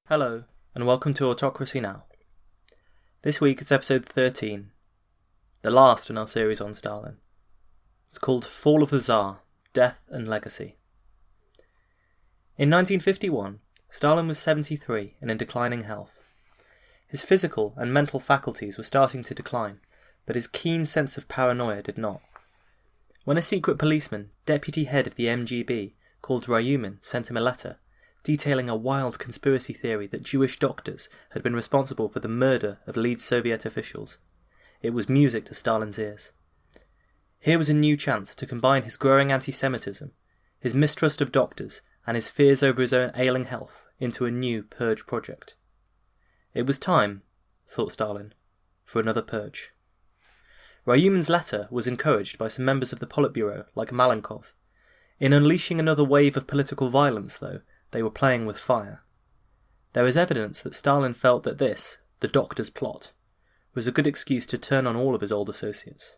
Hello, and welcome to Autocracy Now! This week it's episode 13, the last in our series on Stalin. It's called Fall of the Tsar, Death and Legacy. In 1951, Stalin was 73 and in declining health. His physical and mental faculties were starting to decline, but his keen sense of paranoia did not. When a secret policeman, deputy head of the MGB, called Ryumin, sent him a letter, detailing a wild conspiracy theory that Jewish doctors had been responsible for the murder of lead Soviet officials, it was music to Stalin's ears. Here was a new chance to combine his growing anti-Semitism, his mistrust of doctors, and his fears over his own ailing health into a new purge project. It was time, thought Stalin, for another purge. Ryumin's letter was encouraged by some members of the Politburo, like Malenkov. In unleashing another wave of political violence, though, they were playing with fire. There is evidence that Stalin felt that this, the doctor's plot, was a good excuse to turn on all of his old associates.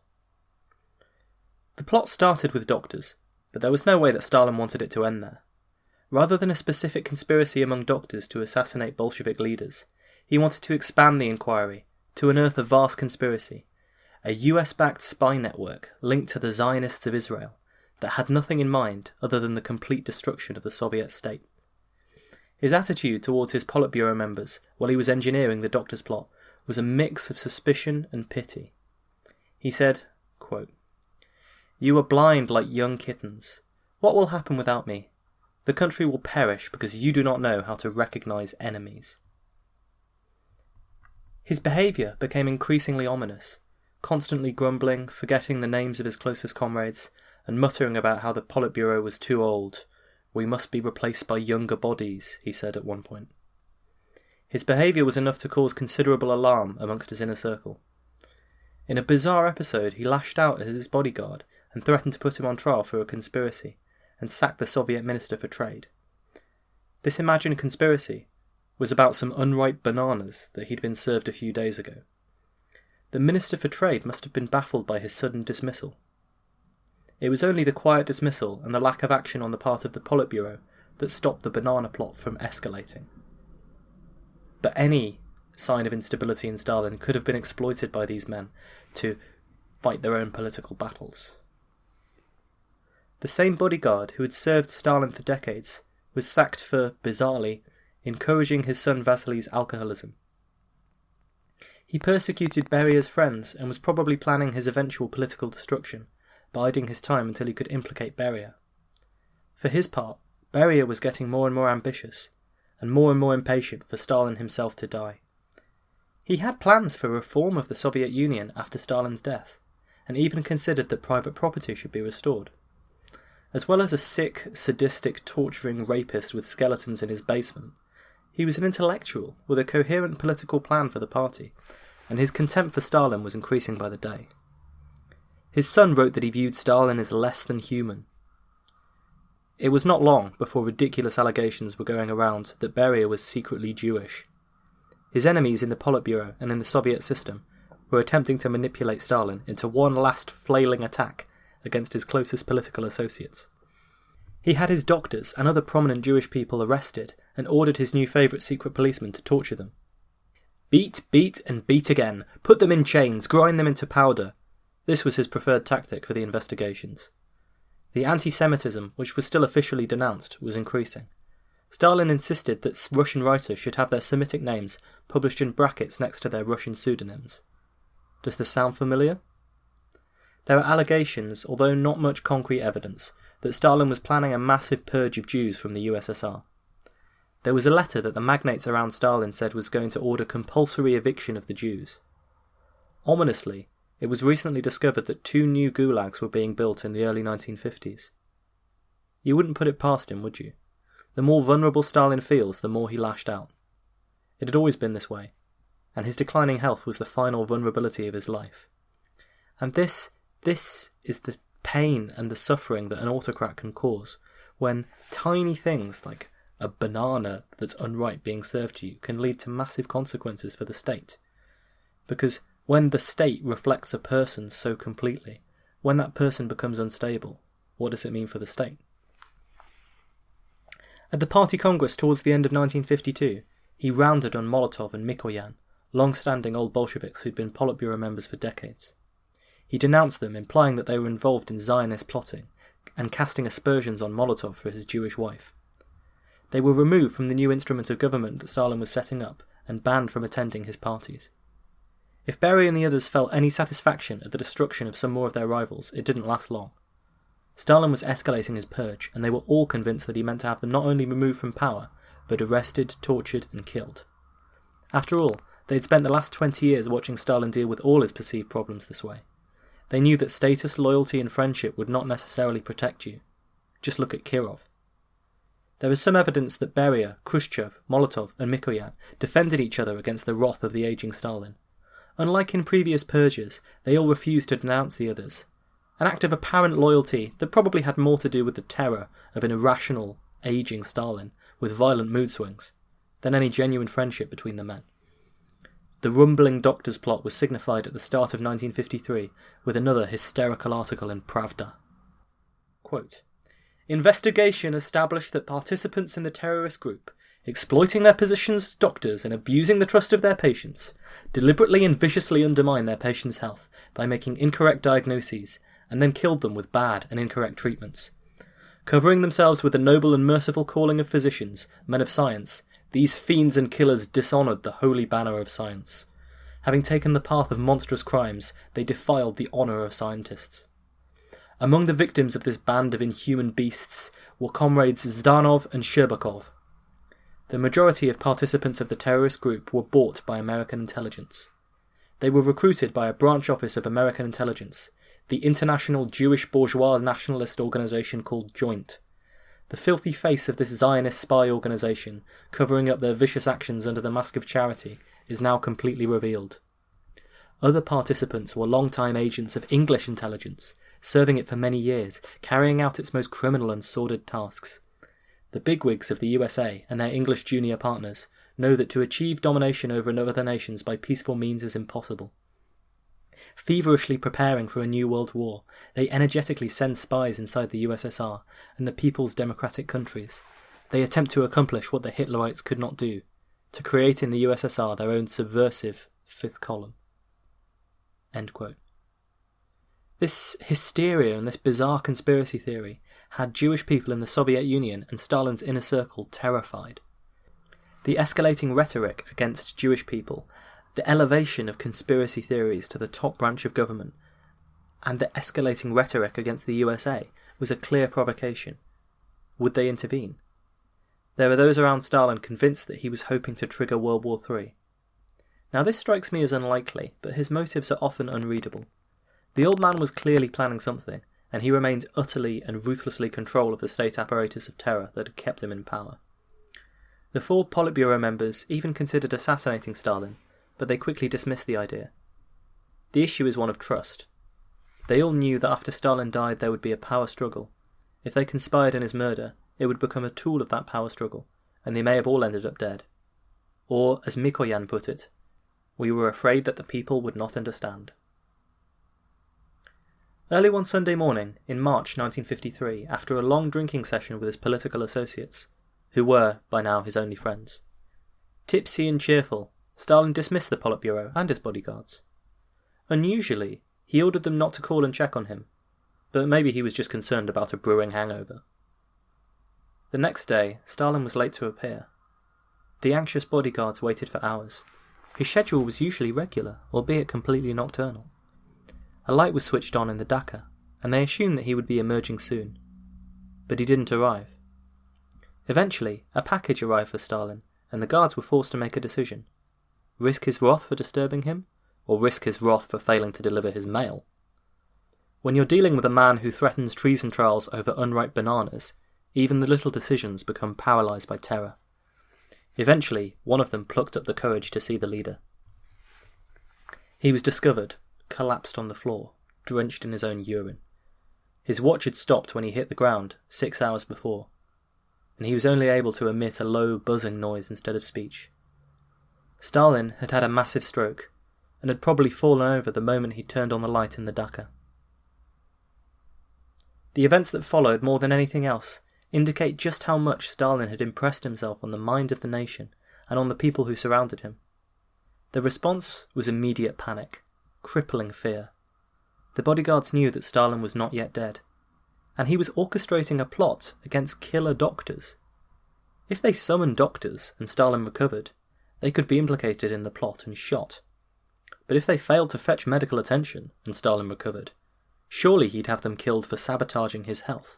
The plot started with doctors, but there was no way that Stalin wanted it to end there. Rather than a specific conspiracy among doctors to assassinate Bolshevik leaders, he wanted to expand the inquiry, to unearth a vast conspiracy, a US-backed spy network linked to the Zionists of Israel that had nothing in mind other than the complete destruction of the Soviet state. His attitude towards his Politburo members while he was engineering the doctor's plot was a mix of suspicion and pity. He said, quote, "You are blind like young kittens. What will happen without me? The country will perish because you do not know how to recognize enemies." His behaviour became increasingly ominous, constantly grumbling, forgetting the names of his closest comrades, and muttering about how the Politburo was too old. "We must be replaced by younger bodies," he said at one point. His behaviour was enough to cause considerable alarm amongst his inner circle. In a bizarre episode, he lashed out at his bodyguard and threatened to put him on trial for a conspiracy, and sacked the Soviet Minister for Trade. This imagined conspiracy was about some unripe bananas that he'd been served a few days ago. The Minister for Trade must have been baffled by his sudden dismissal. It was only the quiet dismissal and the lack of action on the part of the Politburo that stopped the banana plot from escalating. But any sign of instability in Stalin could have been exploited by these men to fight their own political battles. The same bodyguard who had served Stalin for decades was sacked for, bizarrely, encouraging his son Vasily's alcoholism. He persecuted Beria's friends and was probably planning his eventual political destruction, biding his time until he could implicate Beria. For his part, Beria was getting more and more ambitious, and more impatient for Stalin himself to die. He had plans for reform of the Soviet Union after Stalin's death, and even considered that private property should be restored. As well as a sick, sadistic, torturing rapist with skeletons in his basement, he was an intellectual with a coherent political plan for the party, and his contempt for Stalin was increasing by the day. His son wrote that he viewed Stalin as less than human. It was not long before ridiculous allegations were going around that Beria was secretly Jewish. His enemies in the Politburo and in the Soviet system were attempting to manipulate Stalin into one last flailing attack against his closest political associates. He had his doctors and other prominent Jewish people arrested and ordered his new favourite secret policeman to torture them. Beat, beat, and beat again. Put them in chains, grind them into powder. This was his preferred tactic for the investigations. The anti-Semitism, which was still officially denounced, was increasing. Stalin insisted that Russian writers should have their Semitic names published in brackets next to their Russian pseudonyms. Does this sound familiar? There are allegations, although not much concrete evidence, that Stalin was planning a massive purge of Jews from the USSR. There was a letter that the magnates around Stalin said was going to order compulsory eviction of the Jews. Ominously, it was recently discovered that 2 new gulags were being built in the early 1950s. You wouldn't put it past him, would you? The more vulnerable Stalin feels, the more he lashed out. It had always been this way, and his declining health was the final vulnerability of his life. And this is the pain and the suffering that an autocrat can cause, when tiny things like a banana that's unripe being served to you can lead to massive consequences for the state. Because when the state reflects a person so completely, when that person becomes unstable, what does it mean for the state? At the party congress towards the end of 1952, He rounded on Molotov and Mikoyan, long-standing old Bolsheviks who'd been Politburo members for decades. He denounced them, implying that they were involved in Zionist plotting, and casting aspersions on Molotov for his Jewish wife. They were removed from the new instrument of government that Stalin was setting up, and banned from attending his parties. If Beria and the others felt any satisfaction at the destruction of some more of their rivals, it didn't last long. Stalin was escalating his purge, and they were all convinced that he meant to have them not only removed from power, but arrested, tortured, and killed. After all, they'd spent the last 20 years watching Stalin deal with all his perceived problems this way. They knew that status, loyalty, and friendship would not necessarily protect you. Just look at Kirov. There is some evidence that Beria, Khrushchev, Molotov, and Mikoyan defended each other against the wrath of the aging Stalin. Unlike in previous purges, they all refused to denounce the others. An act of apparent loyalty that probably had more to do with the terror of an irrational, aging Stalin with violent mood swings than any genuine friendship between the men. The rumbling doctor's plot was signified at the start of 1953 with another hysterical article in Pravda. Quote, "Investigation established that participants in the terrorist group, exploiting their positions as doctors and abusing the trust of their patients, deliberately and viciously undermined their patients' health by making incorrect diagnoses and then killed them with bad and incorrect treatments. Covering themselves with the noble and merciful calling of physicians, men of science, these fiends and killers dishonoured the holy banner of science. Having taken the path of monstrous crimes, they defiled the honour of scientists. Among the victims of this band of inhuman beasts were comrades Zdanov and Sherbakov. The majority of participants of the terrorist group were bought by American intelligence. They were recruited by a branch office of American intelligence, the international Jewish bourgeois nationalist organisation called Joint. The filthy face of this Zionist spy organisation, covering up their vicious actions under the mask of charity, is now completely revealed. Other participants were long-time agents of English intelligence, serving it for many years, carrying out its most criminal and sordid tasks. The bigwigs of the USA and their English junior partners know that to achieve domination over other nations by peaceful means is impossible. Feverishly preparing for a new world war, they energetically send spies inside the USSR and the people's democratic countries. They attempt to accomplish what the Hitlerites could not do, to create in the USSR their own subversive fifth column." End quote. This hysteria and this bizarre conspiracy theory had Jewish people in the Soviet Union and Stalin's inner circle terrified. The escalating rhetoric against Jewish people, the elevation of conspiracy theories to the top branch of government, and the escalating rhetoric against the USA was a clear provocation. Would they intervene? There were those around Stalin convinced that he was hoping to trigger World War III. Now this strikes me as unlikely, but his motives are often unreadable. The old man was clearly planning something, and he remained utterly and ruthlessly in control of the state apparatus of terror that had kept him in power. The 4 Politburo members even considered assassinating Stalin, but they quickly dismissed the idea. The issue is one of trust. They all knew that after Stalin died there would be a power struggle. If they conspired in his murder, it would become a tool of that power struggle, and they may have all ended up dead. Or, as Mikoyan put it, "We were afraid that the people would not understand." Early one Sunday morning, in March 1953, after a long drinking session with his political associates, who were, by now, his only friends, tipsy and cheerful, Stalin dismissed the Politburo and his bodyguards. Unusually, he ordered them not to call and check on him, but maybe he was just concerned about a brewing hangover. The next day, Stalin was late to appear. The anxious bodyguards waited for hours. His schedule was usually regular, albeit completely nocturnal. A light was switched on in the dacha, and they assumed that he would be emerging soon. But he didn't arrive. Eventually, a package arrived for Stalin, and the guards were forced to make a decision. Risk his wrath for disturbing him, or risk his wrath for failing to deliver his mail? When you're dealing with a man who threatens treason trials over unripe bananas, even the little decisions become paralysed by terror. Eventually, one of them plucked up the courage to see the leader. He was discovered, collapsed on the floor, drenched in his own urine. His watch had stopped when he hit the ground 6 hours before, and he was only able to emit a low, buzzing noise instead of speech. Stalin had had a massive stroke, and had probably fallen over the moment he turned on the light in the dacha. The events that followed, more than anything else, indicate just how much Stalin had impressed himself on the mind of the nation, and on the people who surrounded him. The response was immediate panic, crippling fear. The bodyguards knew that Stalin was not yet dead, and he was orchestrating a plot against killer doctors. If they summoned doctors and Stalin recovered, they could be implicated in the plot and shot. But if they failed to fetch medical attention and Stalin recovered, surely he'd have them killed for sabotaging his health.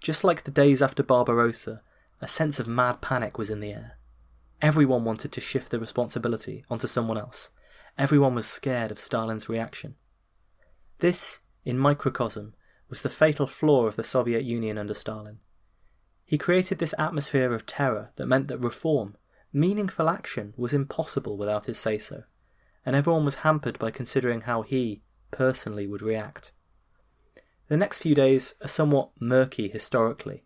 Just like the days after Barbarossa, a sense of mad panic was in the air. Everyone wanted to shift the responsibility onto someone else. Everyone was scared of Stalin's reaction. This, in microcosm, was the fatal flaw of the Soviet Union under Stalin. He created this atmosphere of terror that meant that reform, meaningful action, was impossible without his say-so, and everyone was hampered by considering how he, personally, would react. The next few days are somewhat murky historically.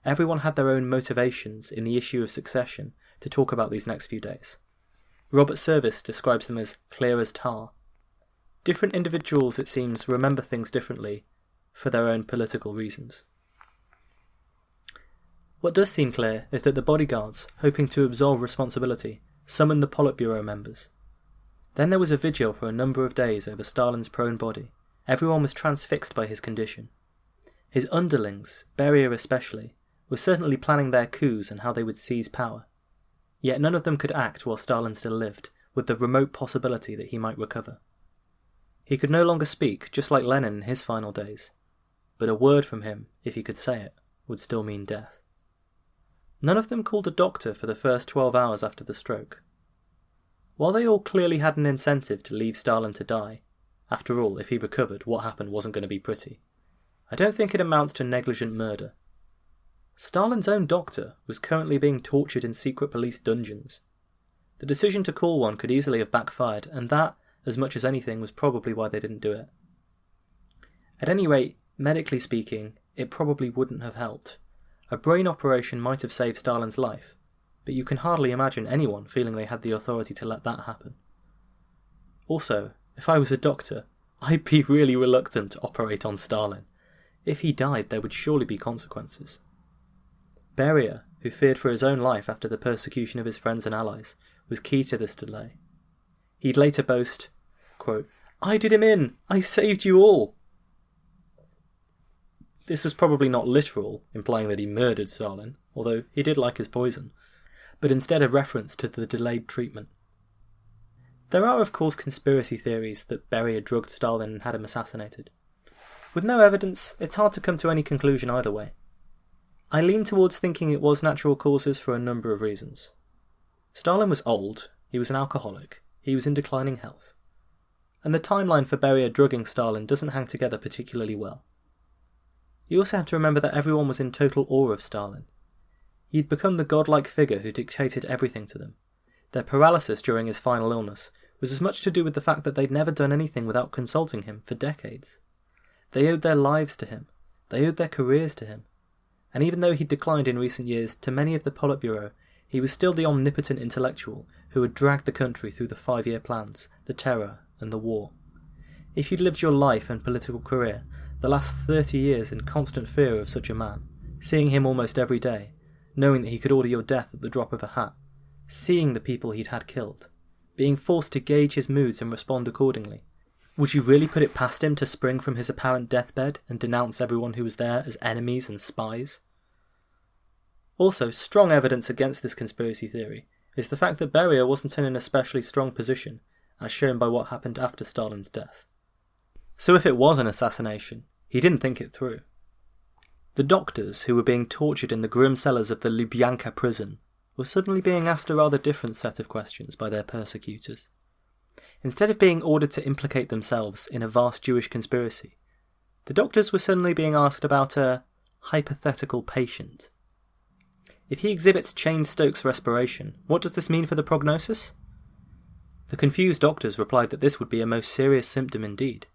Everyone had their own motivations in the issue of succession to talk about these next few days. Robert Service describes them as clear as tar. Different individuals, it seems, remember things differently for their own political reasons. What does seem clear is that the bodyguards, hoping to absolve responsibility, summoned the Politburo members. Then there was a vigil for a number of days over Stalin's prone body. Everyone was transfixed by his condition. His underlings, Beria especially, were certainly planning their coups and how they would seize power. Yet none of them could act while Stalin still lived, with the remote possibility that he might recover. He could no longer speak, just like Lenin in his final days, but a word from him, if he could say it, would still mean death. None of them called a doctor for the first 12 hours after the stroke. While they all clearly had an incentive to leave Stalin to die, after all, if he recovered, what happened wasn't going to be pretty, I don't think it amounts to negligent murder. Stalin's own doctor was currently being tortured in secret police dungeons. The decision to call one could easily have backfired, and that, as much as anything, was probably why they didn't do it. At any rate, medically speaking, it probably wouldn't have helped. A brain operation might have saved Stalin's life, but you can hardly imagine anyone feeling they had the authority to let that happen. Also, if I was a doctor, I'd be really reluctant to operate on Stalin. If he died, there would surely be consequences. Beria, who feared for his own life after the persecution of his friends and allies, was key to this delay. He'd later boast, quote, "I did him in! I saved you all!" This was probably not literal, implying that he murdered Stalin, although he did like his poison, but instead a reference to the delayed treatment. There are of course conspiracy theories that Beria drugged Stalin and had him assassinated. With no evidence, it's hard to come to any conclusion either way. I lean towards thinking it was natural causes for a number of reasons. Stalin was old, he was an alcoholic, he was in declining health, and the timeline for Beria drugging Stalin doesn't hang together particularly well. You also have to remember that everyone was in total awe of Stalin. He'd become the godlike figure who dictated everything to them. Their paralysis during his final illness was as much to do with the fact that they'd never done anything without consulting him for decades. They owed their lives to him, they owed their careers to him, and even though he'd declined in recent years, to many of the Politburo, he was still the omnipotent intellectual who had dragged the country through the 5-year plans, the terror, and the war. If you'd lived your life and political career, the last 30 years in constant fear of such a man, seeing him almost every day, knowing that he could order your death at the drop of a hat, seeing the people he'd had killed, being forced to gauge his moods and respond accordingly, would you really put it past him to spring from his apparent deathbed and denounce everyone who was there as enemies and spies? Also, strong evidence against this conspiracy theory is the fact that Beria wasn't in an especially strong position, as shown by what happened after Stalin's death. So if it was an assassination, he didn't think it through. The doctors who were being tortured in the grim cellars of the Lubyanka prison were suddenly being asked a rather different set of questions by their persecutors. Instead of being ordered to implicate themselves in a vast Jewish conspiracy, the doctors were suddenly being asked about a hypothetical patient. If he exhibits Cheyne-Stokes respiration, what does this mean for the prognosis? The confused doctors replied that this would be a most serious symptom indeed.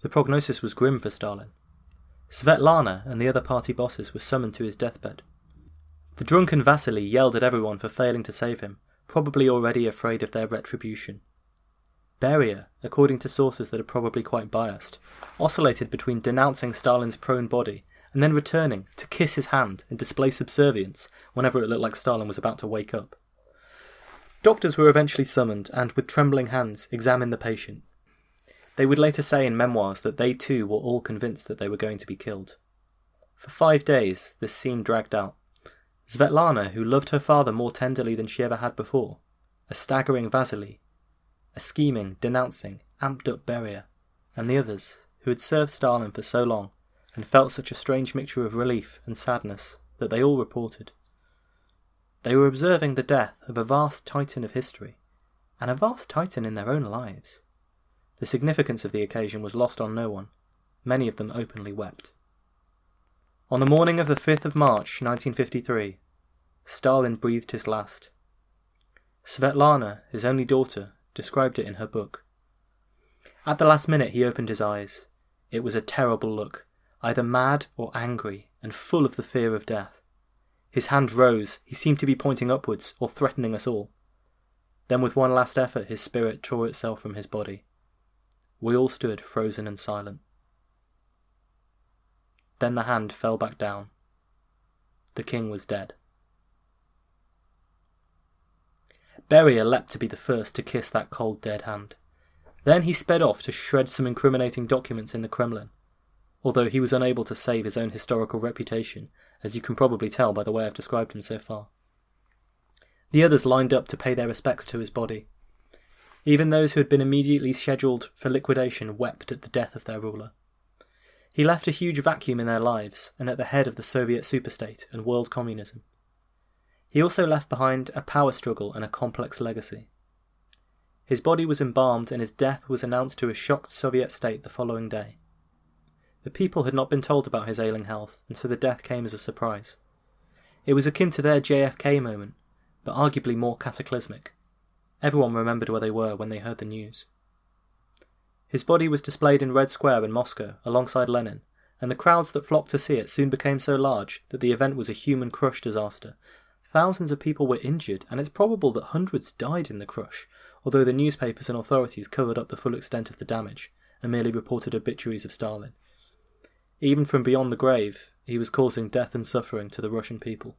The prognosis was grim for Stalin. Svetlana and the other party bosses were summoned to his deathbed. The drunken Vasily yelled at everyone for failing to save him, probably already afraid of their retribution. Beria, according to sources that are probably quite biased, oscillated between denouncing Stalin's prone body and then returning to kiss his hand and display subservience whenever it looked like Stalin was about to wake up. Doctors were eventually summoned and, with trembling hands, examined the patient. They would later say in memoirs that they too were all convinced that they were going to be killed. For 5 days, this scene dragged out. Svetlana, who loved her father more tenderly than she ever had before, a staggering Vasily, a scheming, denouncing, amped-up Beria, and the others, who had served Stalin for so long and felt such a strange mixture of relief and sadness that they all reported. They were observing the death of a vast titan of history, and a vast titan in their own lives. The significance of the occasion was lost on no one. Many of them openly wept. On the morning of the 5th of March 1953, Stalin breathed his last. Svetlana, his only daughter, described it in her book. At the last minute he opened his eyes. It was a terrible look, either mad or angry, and full of the fear of death. His hand rose, he seemed to be pointing upwards, or threatening us all. Then with one last effort his spirit tore itself from his body. We all stood frozen and silent. Then the hand fell back down. The king was dead. Beria leapt to be the first to kiss that cold dead hand. Then he sped off to shred some incriminating documents in the Kremlin, although he was unable to save his own historical reputation, as you can probably tell by the way I've described him so far. The others lined up to pay their respects to his body. Even those who had been immediately scheduled for liquidation wept at the death of their ruler. He left a huge vacuum in their lives, and at the head of the Soviet superstate and world communism. He also left behind a power struggle and a complex legacy. His body was embalmed and his death was announced to a shocked Soviet state the following day. The people had not been told about his ailing health, and so the death came as a surprise. It was akin to their JFK moment, but arguably more cataclysmic. Everyone remembered where they were when they heard the news. His body was displayed in Red Square in Moscow, alongside Lenin, and the crowds that flocked to see it soon became so large that the event was a human crush disaster. Thousands of people were injured, and it's probable that hundreds died in the crush, although the newspapers and authorities covered up the full extent of the damage, and merely reported obituaries of Stalin. Even from beyond the grave, he was causing death and suffering to the Russian people.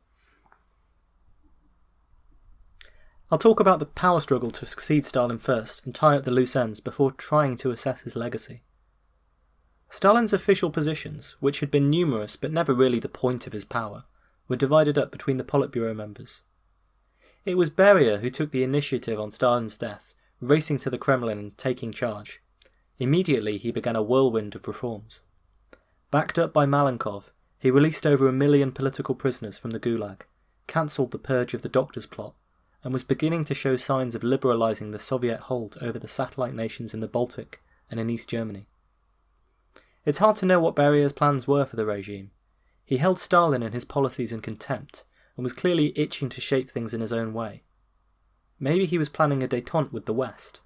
I'll talk about the power struggle to succeed Stalin first and tie up the loose ends before trying to assess his legacy. Stalin's official positions, which had been numerous but never really the point of his power, were divided up between the Politburo members. It was Beria who took the initiative on Stalin's death, racing to the Kremlin and taking charge. Immediately he began a whirlwind of reforms. Backed up by Malenkov, he released over 1 million political prisoners from the Gulag, cancelled the purge of the Doctors' Plot, and was beginning to show signs of liberalising the Soviet hold over the satellite nations in the Baltic and in East Germany. It's hard to know what Beria's plans were for the regime. He held Stalin and his policies in contempt, and was clearly itching to shape things in his own way. Maybe he was planning a détente with the West.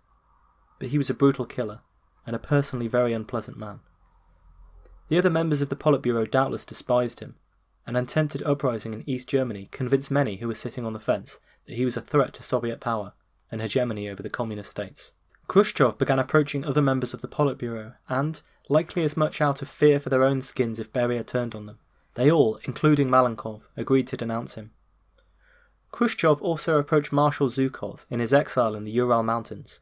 But he was a brutal killer, and a personally very unpleasant man. The other members of the Politburo doubtless despised him. An attempted uprising in East Germany convinced many who were sitting on the fence that he was a threat to Soviet power and hegemony over the communist states. Khrushchev began approaching other members of the Politburo and, likely as much out of fear for their own skins if Beria turned on them, they all, including Malenkov, agreed to denounce him. Khrushchev also approached Marshal Zhukov in his exile in the Ural Mountains.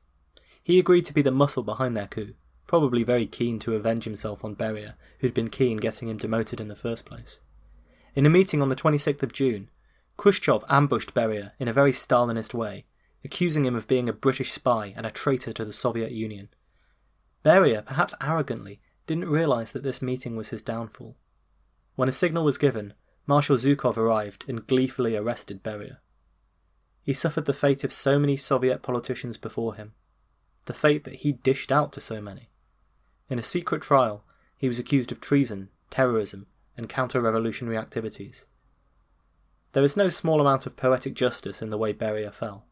He agreed to be the muscle behind their coup, probably very keen to avenge himself on Beria, who'd been key in getting him demoted in the first place. In a meeting on the 26th of June, Khrushchev ambushed Beria in a very Stalinist way, accusing him of being a British spy and a traitor to the Soviet Union. Beria, perhaps arrogantly, didn't realise that this meeting was his downfall. When a signal was given, Marshal Zhukov arrived and gleefully arrested Beria. He suffered the fate of so many Soviet politicians before him, the fate that he dished out to so many. In a secret trial, he was accused of treason, terrorism, and counter-revolutionary activities. There is no small amount of poetic justice in the way Beria fell.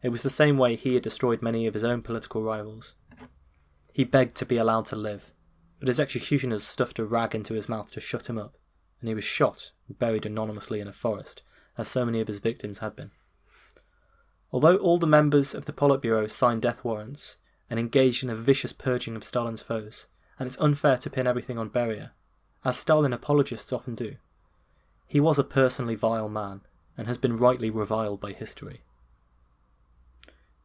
It was the same way he had destroyed many of his own political rivals. He begged to be allowed to live, but his executioners stuffed a rag into his mouth to shut him up, and he was shot and buried anonymously in a forest, as so many of his victims had been. Although all the members of the Politburo signed death warrants and engaged in a vicious purging of Stalin's foes, and it's unfair to pin everything on Beria, as Stalin apologists often do, he was a personally vile man, and has been rightly reviled by history.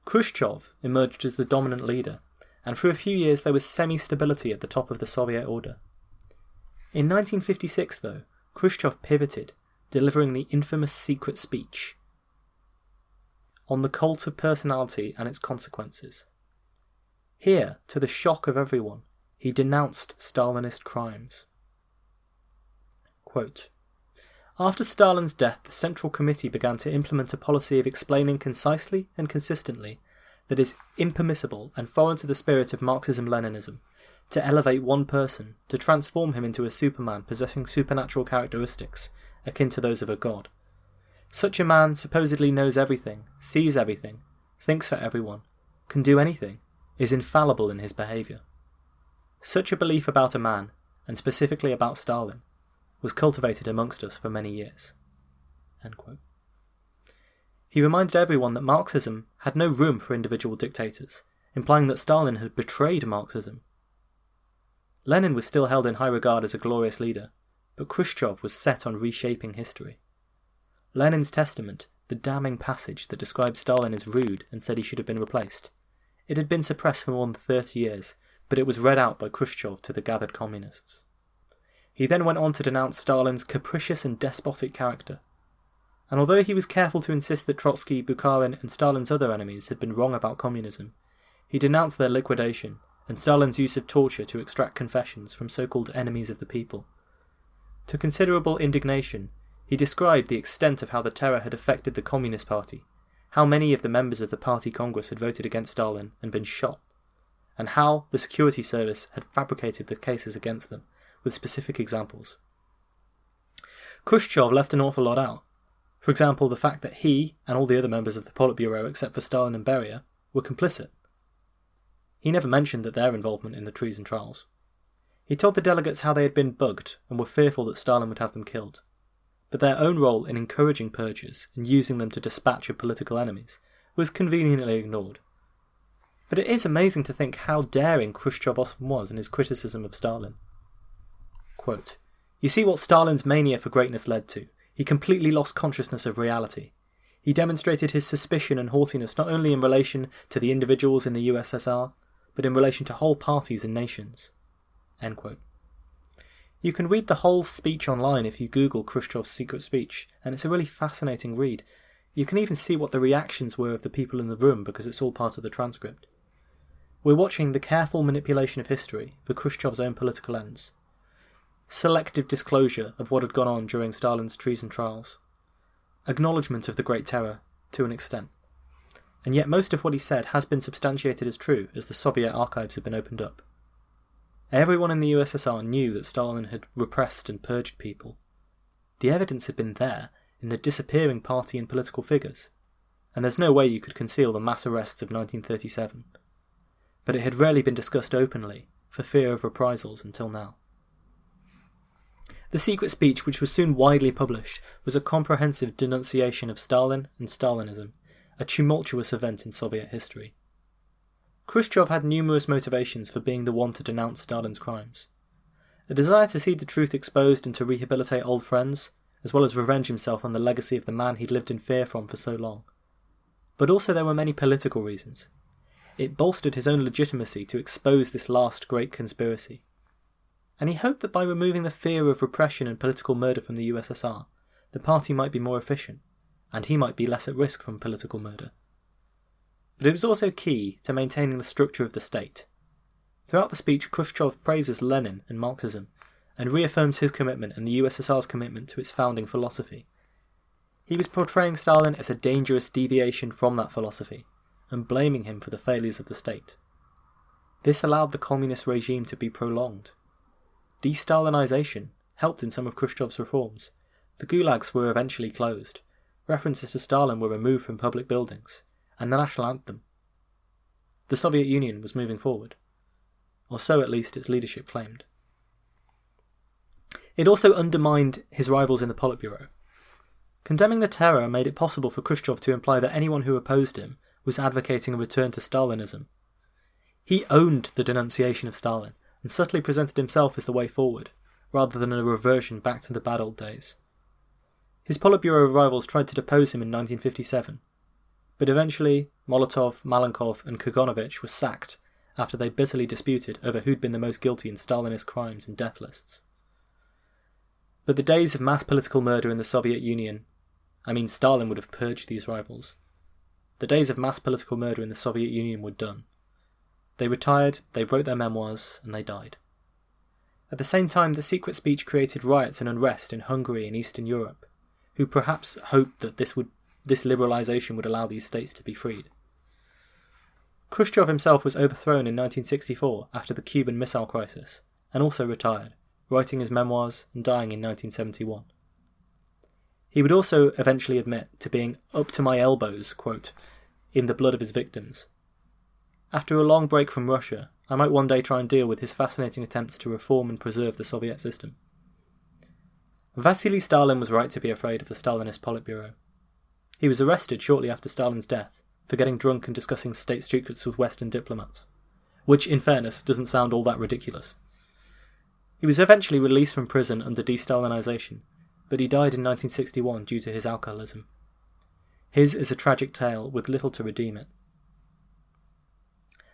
Khrushchev emerged as the dominant leader, and for a few years there was semi-stability at the top of the Soviet order. In 1956, though, Khrushchev pivoted, delivering the infamous secret speech on the cult of personality and its consequences. Here, to the shock of everyone, he denounced Stalinist crimes. Quote, "After Stalin's death, the Central Committee began to implement a policy of explaining concisely and consistently that is impermissible and foreign to the spirit of Marxism-Leninism, to elevate one person, to transform him into a superman possessing supernatural characteristics akin to those of a god. Such a man supposedly knows everything, sees everything, thinks for everyone, can do anything, is infallible in his behaviour. Such a belief about a man, and specifically about Stalin, was cultivated amongst us for many years." End quote. He reminded everyone that Marxism had no room for individual dictators, implying that Stalin had betrayed Marxism. Lenin was still held in high regard as a glorious leader, but Khrushchev was set on reshaping history. Lenin's Testament, the damning passage that described Stalin as rude and said he should have been replaced, it had been suppressed for more than 30 years, but it was read out by Khrushchev to the gathered communists. He then went on to denounce Stalin's capricious and despotic character, and although he was careful to insist that Trotsky, Bukharin and Stalin's other enemies had been wrong about communism, he denounced their liquidation and Stalin's use of torture to extract confessions from so-called enemies of the people. To considerable indignation, he described the extent of how the terror had affected the Communist Party, how many of the members of the party Congress had voted against Stalin and been shot, and how the security service had fabricated the cases against them, with specific examples. Khrushchev left an awful lot out. For example, the fact that he, and all the other members of the Politburo except for Stalin and Beria, were complicit. He never mentioned that their involvement in the treason trials. He told the delegates how they had been bugged and were fearful that Stalin would have them killed, but their own role in encouraging purges and using them to dispatch of political enemies was conveniently ignored. But it is amazing to think how daring Khrushchev often was in his criticism of Stalin. Quote, "You see what Stalin's mania for greatness led to. He completely lost consciousness of reality. He demonstrated his suspicion and haughtiness not only in relation to the individuals in the USSR, but in relation to whole parties and nations." End quote. You can read the whole speech online if you Google Khrushchev's secret speech, and it's a really fascinating read. You can even see what the reactions were of the people in the room because it's all part of the transcript. We're watching the careful manipulation of history for Khrushchev's own political ends. Selective disclosure of what had gone on during Stalin's treason trials. Acknowledgement of the Great Terror, to an extent. And yet most of what he said has been substantiated as true as the Soviet archives have been opened up. Everyone in the USSR knew that Stalin had repressed and purged people. The evidence had been there in the disappearing party and political figures, and there's no way you could conceal the mass arrests of 1937. But it had rarely been discussed openly, for fear of reprisals until now. The secret speech, which was soon widely published, was a comprehensive denunciation of Stalin and Stalinism, a tumultuous event in Soviet history. Khrushchev had numerous motivations for being the one to denounce Stalin's crimes. A desire to see the truth exposed and to rehabilitate old friends, as well as revenge himself on the legacy of the man he'd lived in fear from for so long. But also there were many political reasons. It bolstered his own legitimacy to expose this last great conspiracy. And he hoped that by removing the fear of repression and political murder from the USSR, the party might be more efficient, and he might be less at risk from political murder. But it was also key to maintaining the structure of the state. Throughout the speech, Khrushchev praises Lenin and Marxism, and reaffirms his commitment and the USSR's commitment to its founding philosophy. He was portraying Stalin as a dangerous deviation from that philosophy, and blaming him for the failures of the state. This allowed the communist regime to be prolonged. De-Stalinization helped in some of Khrushchev's reforms. The gulags were eventually closed, references to Stalin were removed from public buildings, and the national anthem. The Soviet Union was moving forward, or so at least its leadership claimed. It also undermined his rivals in the Politburo. Condemning the terror made it possible for Khrushchev to imply that anyone who opposed him was advocating a return to Stalinism. He owned the denunciation of Stalin, and subtly presented himself as the way forward, rather than a reversion back to the bad old days. His Politburo rivals tried to depose him in 1957, But eventually Molotov, Malenkov and Kaganovich were sacked after they bitterly disputed over who'd been the most guilty in Stalinist crimes and death lists. But the days of mass political murder in the Soviet Union, Stalin would have purged these rivals. The days of mass political murder in the Soviet Union were done. They retired, they wrote their memoirs, and they died. At the same time, the secret speech created riots and unrest in Hungary and Eastern Europe, who perhaps hoped that this liberalisation would allow these states to be freed. Khrushchev himself was overthrown in 1964 after the Cuban Missile Crisis, and also retired, writing his memoirs and dying in 1971. He would also eventually admit to being up to my elbows, quote, in the blood of his victims. After a long break from Russia, I might one day try and deal with his fascinating attempts to reform and preserve the Soviet system. Vasily Stalin was right to be afraid of the Stalinist Politburo. He was arrested shortly after Stalin's death for getting drunk and discussing state secrets with Western diplomats, which, in fairness, doesn't sound all that ridiculous. He was eventually released from prison under de-Stalinisation, but he died in 1961 due to his alcoholism. His is a tragic tale with little to redeem it.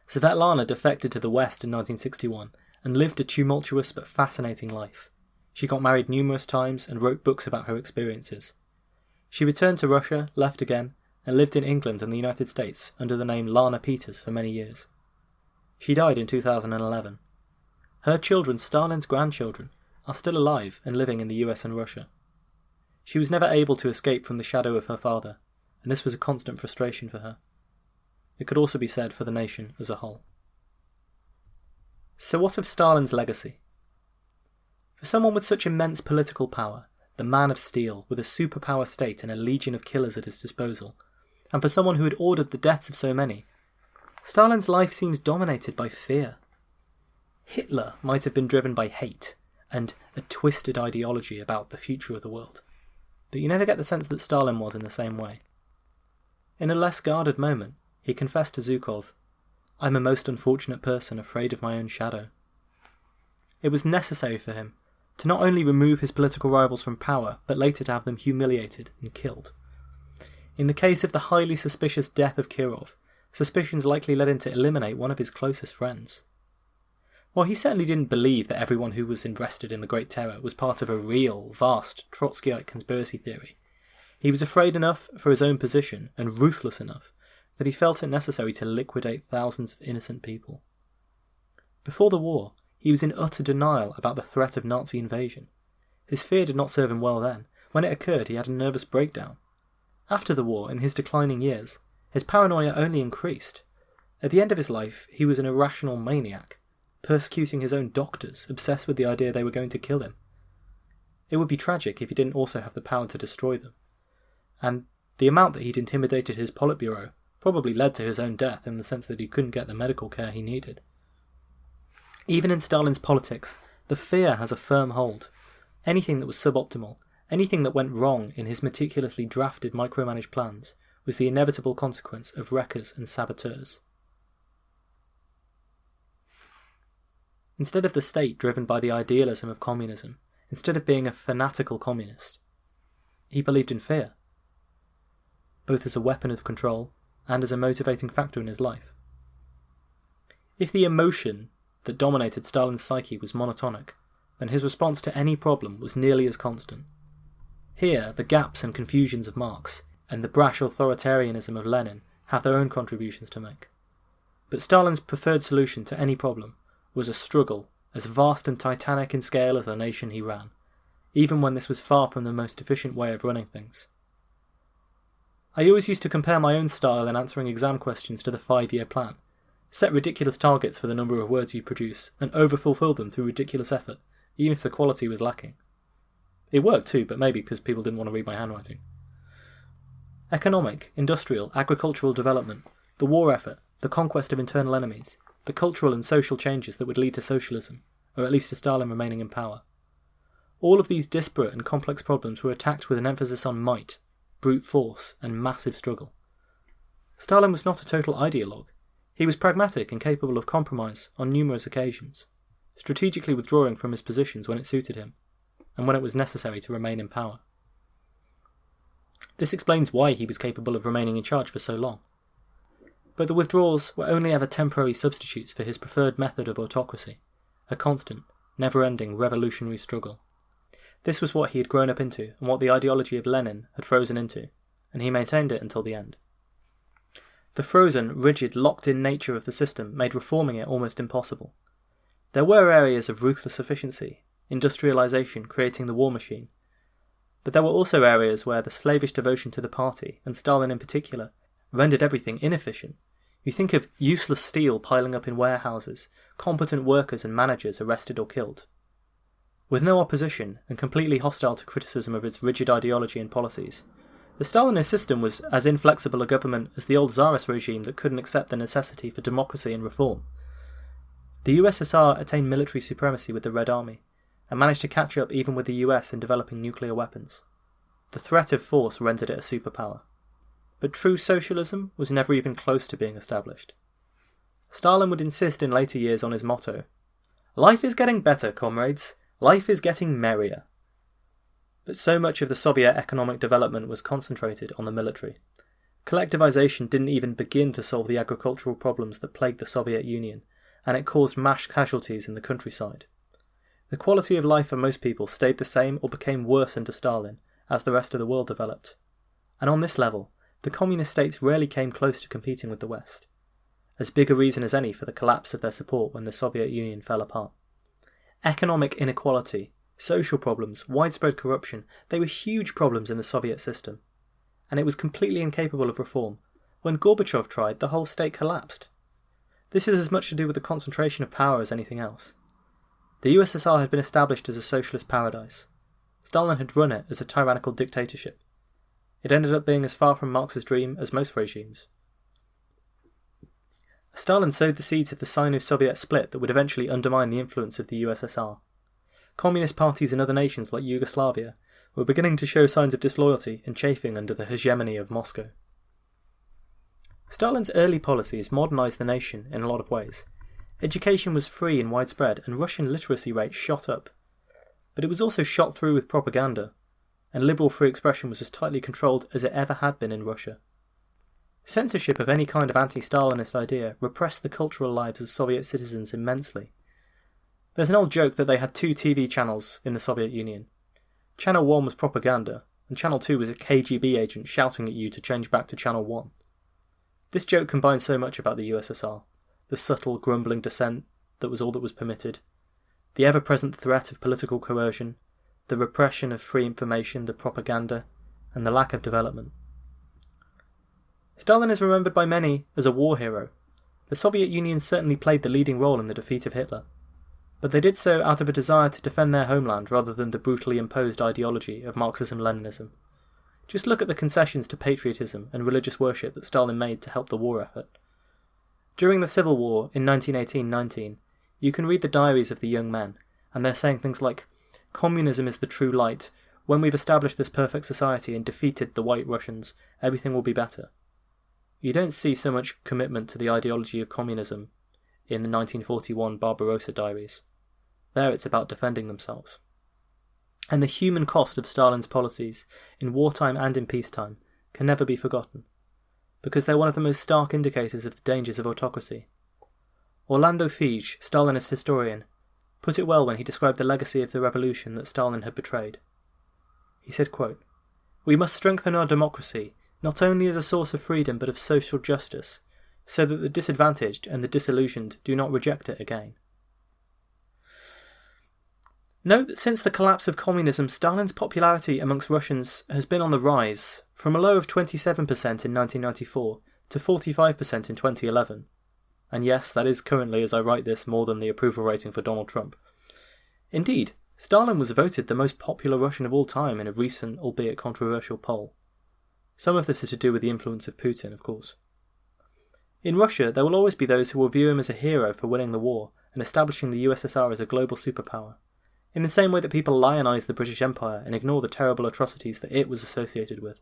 Svetlana defected to the West in 1961 and lived a tumultuous but fascinating life. She got married numerous times and wrote books about her experiences. She returned to Russia, left again, and lived in England and the United States under the name Lana Peters for many years. She died in 2011. Her children, Stalin's grandchildren, are still alive and living in the US and Russia. She was never able to escape from the shadow of her father, and this was a constant frustration for her. It could also be said for the nation as a whole. So what of Stalin's legacy? For someone with such immense political power, the man of steel, with a superpower state and a legion of killers at his disposal, and for someone who had ordered the deaths of so many, Stalin's life seems dominated by fear. Hitler might have been driven by hate and a twisted ideology about the future of the world, but you never get the sense that Stalin was in the same way. In a less guarded moment, he confessed to Zhukov, "I'm a most unfortunate person, afraid of my own shadow." It was necessary for him to not only remove his political rivals from power, but later to have them humiliated and killed. In the case of the highly suspicious death of Kirov, suspicions likely led him to eliminate one of his closest friends. While he certainly didn't believe that everyone who was invested in the Great Terror was part of a real, vast Trotskyite conspiracy theory, he was afraid enough for his own position and ruthless enough that he felt it necessary to liquidate thousands of innocent people. Before the war, he was in utter denial about the threat of Nazi invasion. His fear did not serve him well then. When it occurred, he had a nervous breakdown. After the war, in his declining years, his paranoia only increased. At the end of his life, he was an irrational maniac, persecuting his own doctors, obsessed with the idea they were going to kill him. It would be tragic if he didn't also have the power to destroy them. And the amount that he'd intimidated his Politburo probably led to his own death in the sense that he couldn't get the medical care he needed. Even in Stalin's politics, the fear has a firm hold. Anything that was suboptimal, anything that went wrong in his meticulously drafted micromanaged plans, was the inevitable consequence of wreckers and saboteurs. Instead of the state driven by the idealism of communism, instead of being a fanatical communist, he believed in fear, both as a weapon of control and as a motivating factor in his life. If the emotion that dominated Stalin's psyche was monotonic, then his response to any problem was nearly as constant. Here, the gaps and confusions of Marx and the brash authoritarianism of Lenin have their own contributions to make. But Stalin's preferred solution to any problem was a struggle as vast and titanic in scale as the nation he ran, even when this was far from the most efficient way of running things. I always used to compare my own style in answering exam questions to the 5-year plan. Set ridiculous targets for the number of words you produce, and over-fulfill them through ridiculous effort, even if the quality was lacking. It worked too, but maybe because people didn't want to read my handwriting. Economic, industrial, agricultural development, the war effort, the conquest of internal enemies, the cultural and social changes that would lead to socialism, or at least to Stalin remaining in power. All of these disparate and complex problems were attacked with an emphasis on might, brute force, and massive struggle. Stalin was not a total ideologue. He was pragmatic and capable of compromise on numerous occasions, strategically withdrawing from his positions when it suited him, and when it was necessary to remain in power. This explains why he was capable of remaining in charge for so long. But the withdrawals were only ever temporary substitutes for his preferred method of autocracy, a constant, never-ending revolutionary struggle. This was what he had grown up into and what the ideology of Lenin had frozen into, and he maintained it until the end. The frozen, rigid, locked-in nature of the system made reforming it almost impossible. There were areas of ruthless efficiency, industrialisation creating the war machine, but there were also areas where the slavish devotion to the party, and Stalin in particular, rendered everything inefficient. You think of useless steel piling up in warehouses, competent workers and managers arrested or killed. With no opposition, and completely hostile to criticism of its rigid ideology and policies, the Stalinist system was as inflexible a government as the old Tsarist regime that couldn't accept the necessity for democracy and reform. The USSR attained military supremacy with the Red Army, and managed to catch up even with the US in developing nuclear weapons. The threat of force rendered it a superpower. But true socialism was never even close to being established. Stalin would insist in later years on his motto, "Life is getting better, comrades. Life is getting merrier." But so much of the Soviet economic development was concentrated on the military. Collectivization didn't even begin to solve the agricultural problems that plagued the Soviet Union, and it caused mass casualties in the countryside. The quality of life for most people stayed the same or became worse under Stalin as the rest of the world developed. And on this level, the communist states rarely came close to competing with the West. As big a reason as any for the collapse of their support when the Soviet Union fell apart. Economic inequality, social problems, widespread corruption, they were huge problems in the Soviet system. And it was completely incapable of reform. When Gorbachev tried, the whole state collapsed. This is as much to do with the concentration of power as anything else. The USSR had been established as a socialist paradise. Stalin had run it as a tyrannical dictatorship. It ended up being as far from Marx's dream as most regimes. Stalin sowed the seeds of the Sino-Soviet split that would eventually undermine the influence of the USSR. Communist parties in other nations like Yugoslavia were beginning to show signs of disloyalty and chafing under the hegemony of Moscow. Stalin's early policies modernised the nation in a lot of ways. Education was free and widespread, and Russian literacy rates shot up. But it was also shot through with propaganda, and liberal free expression was as tightly controlled as it ever had been in Russia. Censorship of any kind of anti-Stalinist idea repressed the cultural lives of Soviet citizens immensely. There's an old joke that they had two TV channels in the Soviet Union. Channel 1 was propaganda, and Channel 2 was a KGB agent shouting at you to change back to Channel 1. This joke combined so much about the USSR. The subtle, grumbling dissent that was all that was permitted, the ever-present threat of political coercion, the repression of free information, the propaganda, and the lack of development. Stalin is remembered by many as a war hero. The Soviet Union certainly played the leading role in the defeat of Hitler, but they did so out of a desire to defend their homeland rather than the brutally imposed ideology of Marxism-Leninism. Just look at the concessions to patriotism and religious worship that Stalin made to help the war effort. During the Civil War in 1918-19, you can read the diaries of the young men, and they're saying things like, "Communism is the true light. When we've established this perfect society and defeated the White Russians, everything will be better." You don't see so much commitment to the ideology of communism in the 1941 Barbarossa diaries. There it's about defending themselves. And the human cost of Stalin's policies, in wartime and in peacetime, can never be forgotten, because they're one of the most stark indicators of the dangers of autocracy. Orlando Figes, Stalinist historian, put it well when he described the legacy of the revolution that Stalin had betrayed. He said, quote, "We must strengthen our democracy, not only as a source of freedom but of social justice, so that the disadvantaged and the disillusioned do not reject it again." Note that since the collapse of communism, Stalin's popularity amongst Russians has been on the rise, from a low of 27% in 1994 to 45% in 2011. And yes, that is currently, as I write this, more than the approval rating for Donald Trump. Indeed, Stalin was voted the most popular Russian of all time in a recent, albeit controversial poll. Some of this is to do with the influence of Putin, of course. In Russia, there will always be those who will view him as a hero for winning the war and establishing the USSR as a global superpower, in the same way that people lionize the British Empire and ignore the terrible atrocities that it was associated with.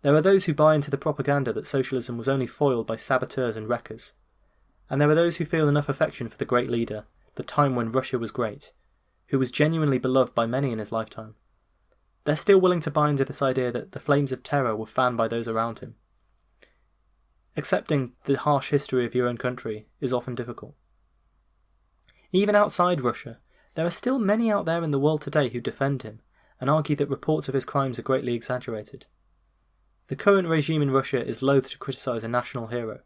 There are those who buy into the propaganda that socialism was only foiled by saboteurs and wreckers, and there are those who feel enough affection for the great leader, the time when Russia was great, who was genuinely beloved by many in his lifetime. they're still willing to buy into this idea that the flames of terror were fanned by those around him. Accepting the harsh history of your own country is often difficult. Even outside Russia, there are still many out there in the world today who defend him and argue that reports of his crimes are greatly exaggerated. The current regime in Russia is loath to criticise a national hero,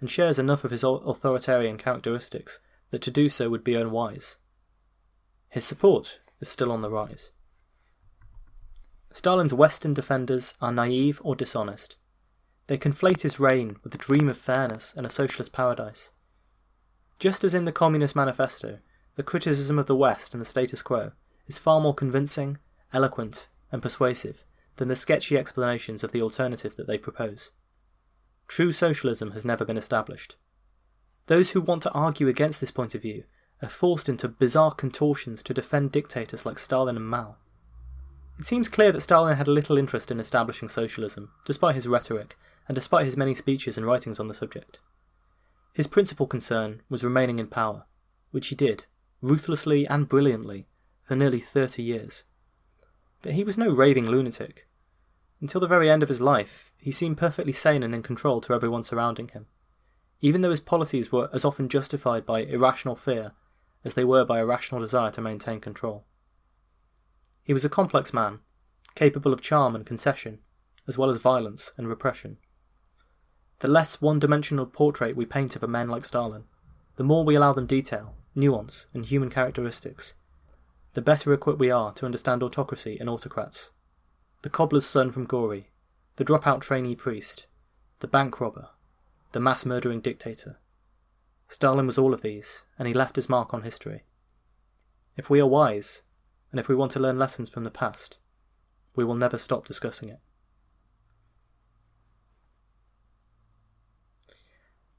and shares enough of his authoritarian characteristics that to do so would be unwise. His support is still on the rise. Stalin's Western defenders are naive or dishonest. They conflate his reign with the dream of fairness and a socialist paradise. Just as in the Communist Manifesto, the criticism of the West and the status quo is far more convincing, eloquent, and persuasive than the sketchy explanations of the alternative that they propose. True socialism has never been established. Those who want to argue against this point of view are forced into bizarre contortions to defend dictators like Stalin and Mao. It seems clear that Stalin had little interest in establishing socialism, despite his rhetoric, and despite his many speeches and writings on the subject. His principal concern was remaining in power, which he did, ruthlessly and brilliantly, for nearly 30 years. But he was no raving lunatic. Until the very end of his life, he seemed perfectly sane and in control to everyone surrounding him, even though his policies were as often justified by irrational fear as they were by a rational desire to maintain control. He was a complex man, capable of charm and concession, as well as violence and repression. The less one-dimensional portrait we paint of a man like Stalin, the more we allow them detail, nuance, and human characteristics, the better equipped we are to understand autocracy and autocrats. The cobbler's son from Gori, the dropout trainee priest, the bank robber, the mass-murdering dictator. Stalin was all of these, and he left his mark on history. If we are wise, and if we want to learn lessons from the past, we will never stop discussing it.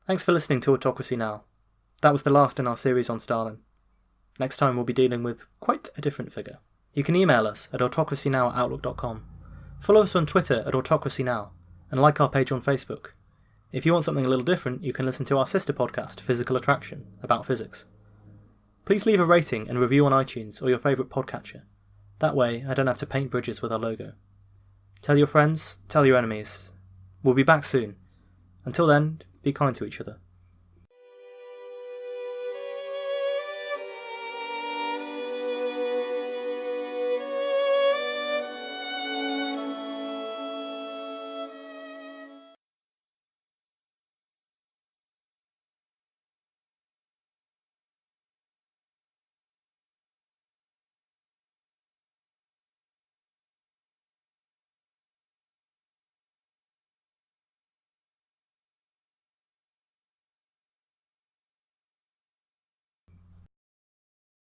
Thanks for listening to Autocracy Now. That was the last in our series on Stalin. Next time we'll be dealing with quite a different figure. You can email us at autocracynow@outlook.com. Follow us on Twitter at autocracynow, and like our page on Facebook. If you want something a little different, you can listen to our sister podcast, Physical Attraction, about physics. Please leave a rating and review on iTunes or your favourite podcatcher. That way I don't have to paint bridges with our logo. Tell your friends, tell your enemies. We'll be back soon. Until then, be kind to each other.